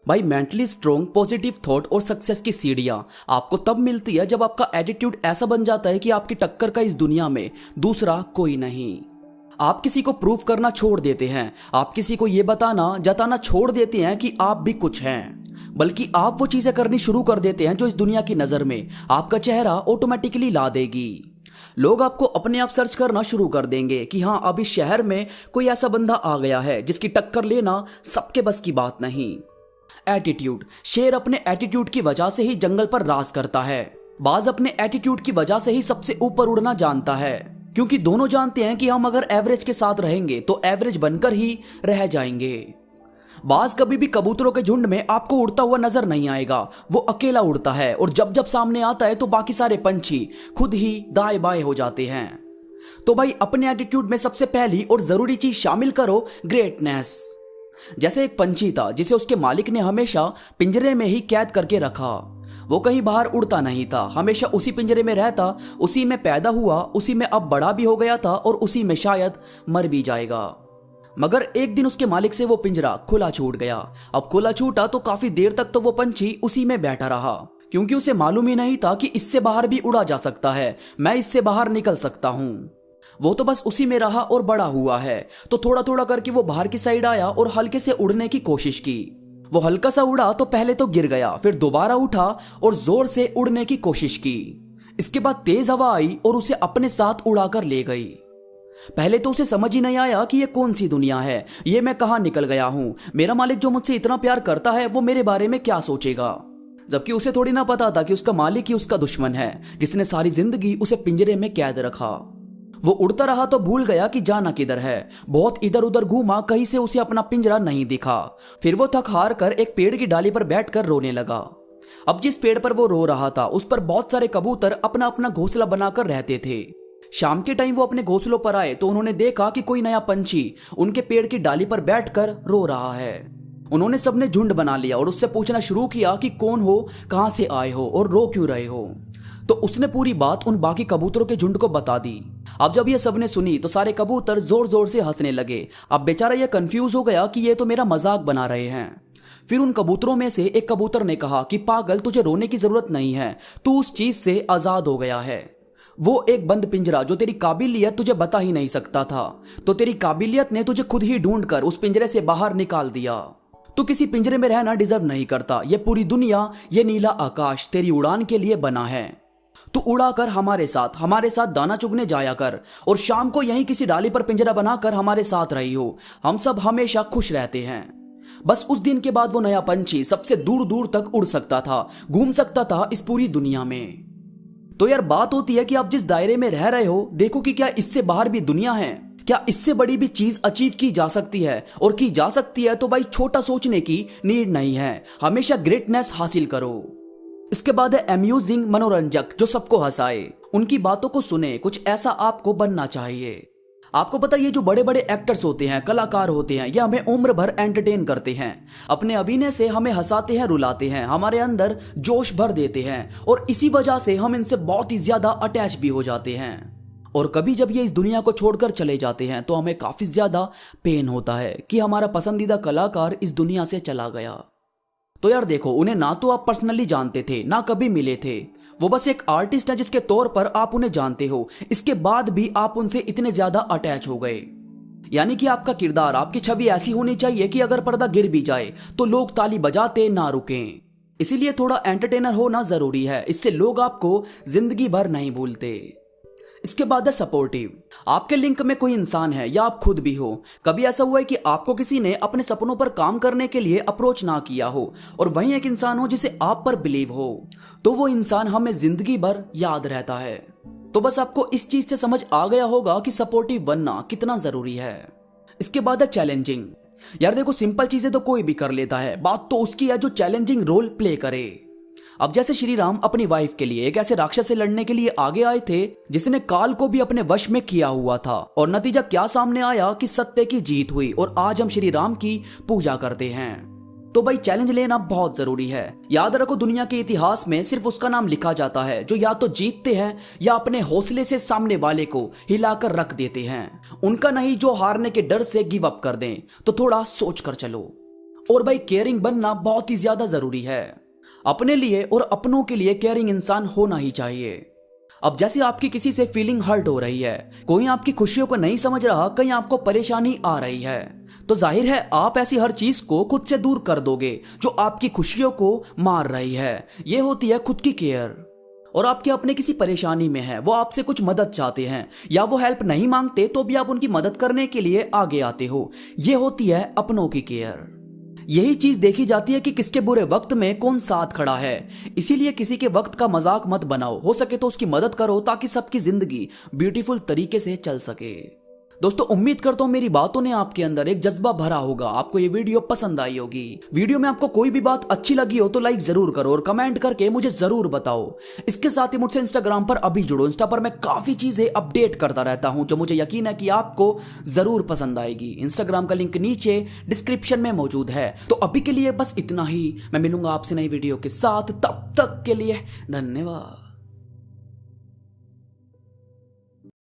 भाई mentally strong positive thought और success की सीढ़ियां आपको तब मिलती है जब आपका एटीट्यूड ऐसा बन जाता है कि आपकी टक्कर का इस दुनिया में दूसरा कोई नहीं। आप किसी को प्रूव करना छोड़ देते हैं, आप किसी को ये बताना जताना छोड़ देते हैं कि आप भी कुछ हैं, बल्कि आप वो चीजें करनी शुरू कर देते हैं जो इस दुनिया की नजर में आपका चेहरा ऑटोमेटिकली ला देगी। लोग आपको अपने आप सर्च करना शुरू कर देंगे कि हाँ, अब इस शहर में कोई ऐसा बंदा आ गया है जिसकी टक्कर लेना सबके बस की बात नहीं। एटीट्यूड, शेर अपने एटीट्यूड की वजह से ही जंगल पर राज करता है। बाज अपने एटीट्यूड की वजह से ही सबसे ऊपर उड़ना जानता है, क्योंकि दोनों जानते हैं कि हम अगर एवरेज के साथ रहेंगे तो एवरेज बनकर ही रह जाएंगे। बाज कभी भी कबूतरों के झुंड में आपको उड़ता हुआ नजर नहीं आएगा, वो अकेला उड़ता है और जब जब सामने आता है तो बाकी सारे पंछी खुद ही दाएं बाएं हो जाते हैं। तो भाई अपने एटीट्यूड में सबसे पहली और जरूरी चीज शामिल करो, ग्रेटनेस। जैसे एक पंछी था जिसे उसके मालिक ने हमेशा पिंजरे में ही कैद करके रखा। वो कहीं बाहर उड़ता नहीं था, हमेशा उसी पिंजरे में रहता, उसी में पैदा हुआ, उसी में अब बड़ा भी हो गया था और उसी में शायद मर भी जाएगा। मगर एक दिन उसके मालिक से वो पिंजरा खुला छूट गया। अब खुला छूटा तो काफी देर तक तो वो पंछी उसी में बैठा रहा, क्योंकि उसे मालूम ही नहीं था कि इससे बाहर भी उड़ा जा सकता है, मैं इससे बाहर निकल सकता हूं। वो तो बस उसी में रहा और बड़ा हुआ है। तो थोड़ा थोड़ा करके वो बाहर की साइड आया और हल्के से उड़ने की कोशिश की। वो हल्का सा उड़ा तो पहले तो गिर गया, फिर दोबारा उठा और जोर से उड़ने की कोशिश की। इसके बाद तेज हवा आई और उसे अपने साथ उड़ाकर ले गई। पहले तो उसे समझ ही नहीं आया कि ये कौन सी दुनिया है, ये मैं कहां निकल गया हूं, मेरा मालिक जो मुझसे इतना प्यार करता है वो मेरे बारे में क्या सोचेगा। जबकि उसे थोड़ी ना पता था कि उसका मालिक ही उसका दुश्मन है, जिसने सारी जिंदगी उसे पिंजरे में कैद रखा। वो उड़ता रहा तो भूल गया कि जाना किधर है। बहुत इधर उधर घूमा, कहीं से उसे अपना पिंजरा नहीं दिखा। फिर वो थक हार कर एक पेड़ की डाली पर बैठकर रोने लगा। अब जिस पेड़ पर वो रो रहा था उस पर बहुत सारे कबूतर अपना अपना घोंसला बनाकर रहते थे। शाम के टाइम वो अपने घोंसलों पर आए तो उन्होंने देखा कि कोई नया पंछी उनके पेड़ की डाली पर बैठकर रो रहा है। उन्होंने सबने झुंड बना लिया और उससे पूछना शुरू किया कि कौन हो, कहां से आए हो और रो क्यों रहे हो। तो उसने पूरी बात उन बाकी कबूतरों के झुंड को बता दी। अब जब ये सबने सुनी तो सारे कबूतर जोर जोर से हंसने लगे। अब बेचारा ये कंफ्यूज हो गया कि ये तो मेरा मजाक बना रहे हैं। फिर उन कबूतरों में से एक कबूतर ने कहा कि पागल, तुझे रोने की जरूरत नहीं है, तू उस चीज से आजाद हो गया है। वो एक बंद पिंजरा जो तेरी काबिलियत तुझे बता ही नहीं सकता था, तो तेरी काबिलियत ने तुझे खुद ही ढूंढकर उस पिंजरे से बाहर निकाल दिया। तू किसी पिंजरे में रहना डिजर्व नहीं करता। ये पूरी दुनिया, ये नीला आकाश तेरी उड़ान के लिए बना है। तू उड़ाकर हमारे साथ दाना चुगने जाया कर और शाम को यहीं किसी डाली पर पिंजरा बनाकर हमारे साथ रही हो। हम सब हमेशा खुश रहते हैं। बस उस दिन के बाद वो नया पंछी सबसे दूर दूर तक उड़ सकता था, घूम सकता था इस पूरी दुनिया में। तो यार बात होती है कि आप जिस दायरे में रह रहे हो, देखो कि क्या इससे बाहर भी दुनिया है, क्या इससे बड़ी भी चीज अचीव की जा सकती है। और की जा सकती है तो भाई छोटा सोचने की नीड नहीं है, हमेशा ग्रेटनेस हासिल करो। इसके बाद है अम्यूजिंग, मनोरंजक, जो सबको हंसाए। उनकी बातों को सुने, कुछ ऐसा आपको बनना चाहिए। आपको पता है ये जो बड़े बड़े एक्टर्स होते हैं, कलाकार होते हैं, ये हमें उम्र भर एंटरटेन करते हैं। अपने अभिनय से हमें हंसाते हैं, रुलाते हैं, हमारे अंदर जोश भर देते हैं और इसी वजह से हम इनसे बहुत ही ज्यादा अटैच भी हो जाते हैं। और कभी जब ये इस दुनिया को छोड़कर चले जाते हैं तो हमें काफी ज्यादा पेन होता है कि हमारा पसंदीदा कलाकार इस दुनिया से चला गया। तो यार देखो, उन्हें ना तो आप पर्सनली जानते थे, ना कभी मिले थे, वो बस एक आर्टिस्ट है जिसके तौर पर आप उन्हें जानते हो। इसके बाद भी आप उनसे इतने ज्यादा अटैच हो गए। यानी कि आपका किरदार, आपकी छवि ऐसी होनी चाहिए कि अगर पर्दा गिर भी जाए तो लोग ताली बजाते ना रुकें। इसीलिए थोड़ा एंटरटेनर होना जरूरी है, इससे लोग आपको जिंदगी भर नहीं भूलते। इसके बाद है सपोर्टिव। आपके लिंक में कोई इंसान है या आप खुद भी हो। कभी ऐसा हुआ है कि आपको किसी ने अपने सपनों पर काम करने के लिए अप्रोच ना किया हो और वहीं एक इंसान हो जिसे आप पर बिलीव हो, तो वो इंसान हमें जिंदगी भर याद रहता है। तो बस आपको इस चीज से समझ आ गया होगा कि सपोर्टिव बनना कितना जरूरी है। इसके बाद है चैलेंजिंग। यार देखो, सिंपल चीजें तो कोई भी कर लेता है, बात तो उसकी है जो चैलेंजिंग रोल प्ले करे। अब जैसे श्री राम अपनी वाइफ के लिए एक ऐसे राक्षस से लड़ने के लिए आगे आए थे जिसने काल को भी अपने वश में किया हुआ था, और नतीजा क्या सामने आया कि सत्य की जीत हुई और आज हम श्री राम की पूजा करते हैं। तो भाई चैलेंज लेना बहुत जरूरी है। याद रखो, दुनिया के इतिहास में सिर्फ उसका नाम लिखा जाता है जो या तो जीतते हैं या अपने हौसले से सामने वाले को हिलाकर रख देते हैं, उनका नहीं जो हारने के डर से गिव अप कर दें। तो थोड़ा सोच कर चलो। और भाई केयरिंग बनना बहुत ही ज्यादा जरूरी है। अपने लिए और अपनों के लिए केयरिंग इंसान होना ही चाहिए। अब जैसे आपकी किसी से फीलिंग हर्ट हो रही है, कोई आपकी खुशियों को नहीं समझ रहा, कहीं आपको परेशानी आ रही है, तो जाहिर है आप ऐसी हर चीज को खुद से दूर कर दोगे जो आपकी खुशियों को मार रही है। यह होती है खुद की केयर। और आपके अपने किसी परेशानी में है, वो आपसे कुछ मदद चाहते हैं या वो हेल्प नहीं मांगते तो भी आप उनकी मदद करने के लिए आगे आते हो, यह होती है अपनों की केयर। यही चीज देखी जाती है कि किसके बुरे वक्त में कौन साथ खड़ा है। इसीलिए किसी के वक्त का मजाक मत बनाओ, हो सके तो उसकी मदद करो ताकि सबकी जिंदगी ब्यूटीफुल तरीके से चल सके। दोस्तों उम्मीद करता हूं मेरी बातों ने आपके अंदर एक जज्बा भरा होगा, आपको ये वीडियो पसंद आई होगी। वीडियो में आपको कोई भी बात अच्छी लगी हो तो लाइक जरूर करो और कमेंट करके मुझे जरूर बताओ। इसके साथ ही मुझसे इंस्टाग्राम पर अभी जुड़ो, इंस्टा पर मैं काफी चीजें अपडेट करता रहता हूं जो मुझे यकीन है कि आपको जरूर पसंद आएगी। इंस्टाग्राम का लिंक नीचे डिस्क्रिप्शन में मौजूद है। तो अभी के लिए बस इतना ही, मैं मिलूंगा आपसे नई वीडियो के साथ, तब तक के लिए धन्यवाद।